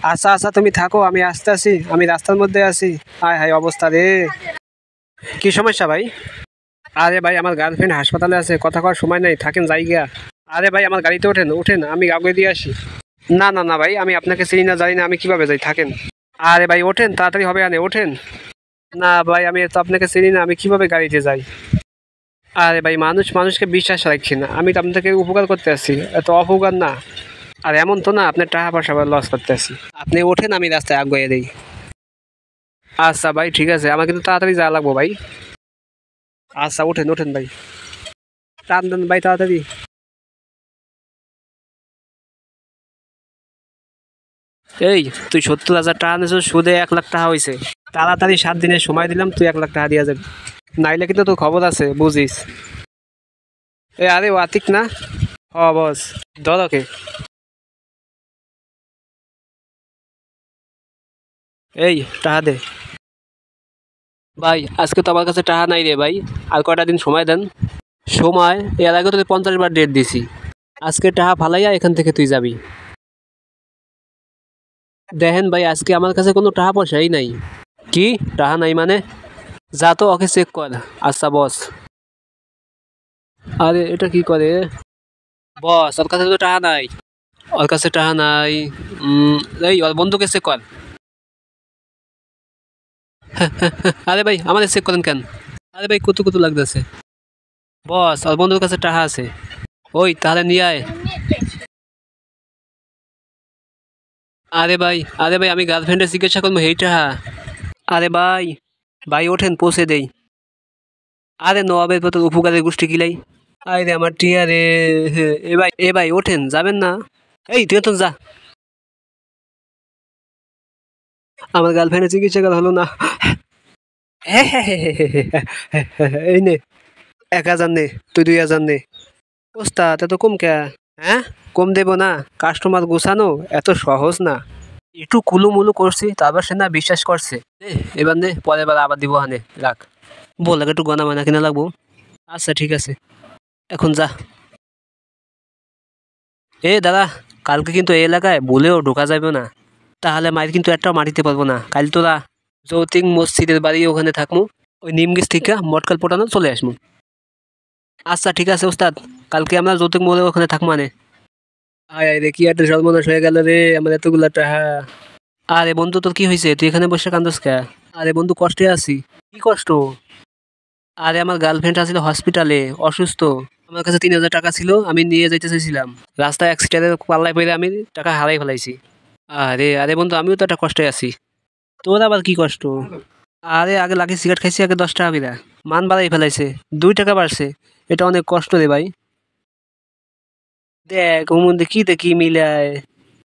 আচ্ছা আচ্ছা তুমি থাকো, আমি আসতে আসি, আমি রাস্তার মধ্যে আছি। হায় হায় অবস্থা রে। কি সমস্যা ভাই? আরে ভাই আমার গার্লফ্রেন্ড হাসপাতালে আছে, কথা কওয়ার সময় নাই, থাকেন জায়গা। আরে ভাই আমার গাড়িতে ওঠেন ওঠেন, আমি আগে দিয়ে আসি। না না না ভাই, আমি আপনাকে চিনি না জানি না, আমি কিভাবে যাই, থাকেন। আরে ভাই ওঠেন, তাড়াতাড়ি হবে আনে, ওঠেন। না ভাই আমি তো আপনাকে চিনি না, আমি কিভাবে গাড়িতে যাই। আরে ভাই মানুষ মানুষকে বিশ্বাস রাখছি না, আমি তো আপনাকে উপকার করতে আসছি, এত অপকার না। আর এমন তো না আপনার টাকা পয়সা লস করতে আসি। আপনি ওঠেন, আমি রাস্তায় আগুয়ে দিই। আচ্ছা ভাই ঠিক আছে, আমার কিন্তু তাড়াতাড়ি যাওয়া লাগবো ভাই। আচ্ছা ওঠেন ওঠেন ভাই, টান দেন ভাই তাড়াতাড়ি। এই তুই 70,000 টাকা নিয়েছ, সুদে 1 লাখ টাকা হয়েছে। তাড়াতাড়ি 7 দিনের সময় দিলাম, তুই 1 লাখ টাকা দিয়ে যাবি, নাইলে কিন্তু তোর খবর আছে বুঝিস। এ আরে ও আতিক না? হ বস, ধর ওকে। এই টাকা দে। ভাই আজকে তো আমার কাছে টাকা নাই রে ভাই, আর কয়টা দিন সময় দেন। সময়? এর আগে তো 50 বার ডেট দিছি, আজকে টাকা ফালাইয়া এখান থেকে তুই যাবি। দেখেন ভাই আজকে আমার কাছে কোনো টাকা পয়সাই নাই। কি টাকা নাই মানে? যা তো ওকে চেক কর। আচ্ছা বস। আরে এটা কি করে? বস ওর কাছে তো টাকা নাই, ওর কাছে টাকা নাই। উম, এই ওর বন্ধুকে চেক কর। আরে ভাই আমাদের চেক করেন কেন? আরে ভাই কত কত লাগতেছে। বস ওর বন্ধুর কাছে টাকা আছে। ওই তাহলে নিয়ে আয়। আরে ভাই, আরে ভাই আমি গার্লফ্রেন্ডের চিকিৎসা করবো এই টাকা। আরে ভাই, ভাই ওঠেন পৌঁছে দেই। আরে নবাবের পর উপকারের গোষ্ঠী কিলাই। আরে আমার টিয়া রে। এ ভাই ওঠেন, যাবেন না? এই তুই তো যা। আমার গার্লফ্রেন্ডের চিকিৎসা করা হলো না। এই নে 1,000 নে, তুই 2,000 নে। ওস্তাদ এত কম কে? হ্যাঁ, কম দেব না? কাস্টমার গোছানো এত সহজ না। একটু কুলুমুলু করছি, তারপর সে না বিশ্বাস করছে। এবার নে, পরের বার আবার দিব হানে, রাখ। বল একটু গনা মানা কিনা লাগবো। আচ্ছা ঠিক আছে, এখন যা। এ দাদা, কালকে কিন্তু এই এলাকায় ভুলেও ঢোকা যাবে না, তাহলে মায়ের কিন্তু একটাও মাটিতে পারবো না। কাল তোরা যৌতিক মসজিদের বাড়ি ওখানে থাকবো, ওই নিমগিস থেকে মটকাল পটানো চলে আসবো। আচ্ছা ঠিক আছে ওস্তাদ, কালকে আমরা যৌতুক মোড়ে ওখানে থাকবো মানে। আয় আয় রে, কি একটা সর্বনাশ হয়ে গেল রে আমার এতগুলা টাকা। আরে বন্ধু তোর কি হয়েছে, তুই এখানে বসে কান্দস কে? আরে বন্ধু কষ্টে আছি। কি কষ্ট? আরে আমার গার্লফ্রেন্ড আছিল হসপিটালে, অসুস্থ। আমার কাছে 3,000 টাকা ছিল, আমি নিয়ে যাইতে চাইছিলাম, রাস্তায় অ্যাক্সিডেন্টের পাল্লায় পড়ে আমি টাকা হারাই ফেলাইছি। আরে আরে বন্ধু আমিও তো একটা কষ্টে আছি। তোর আবার কি কষ্ট? আরে আগে লাকি সিগারেট খাইছি, আগে 10 টাকা বিরা মান বাড়াই ফেলাইছে, 2 টাকা বাড়ছে। এটা অনেক কষ্ট রে ভাই। দেখ ওর মধ্যে কি দেখি মিলায়।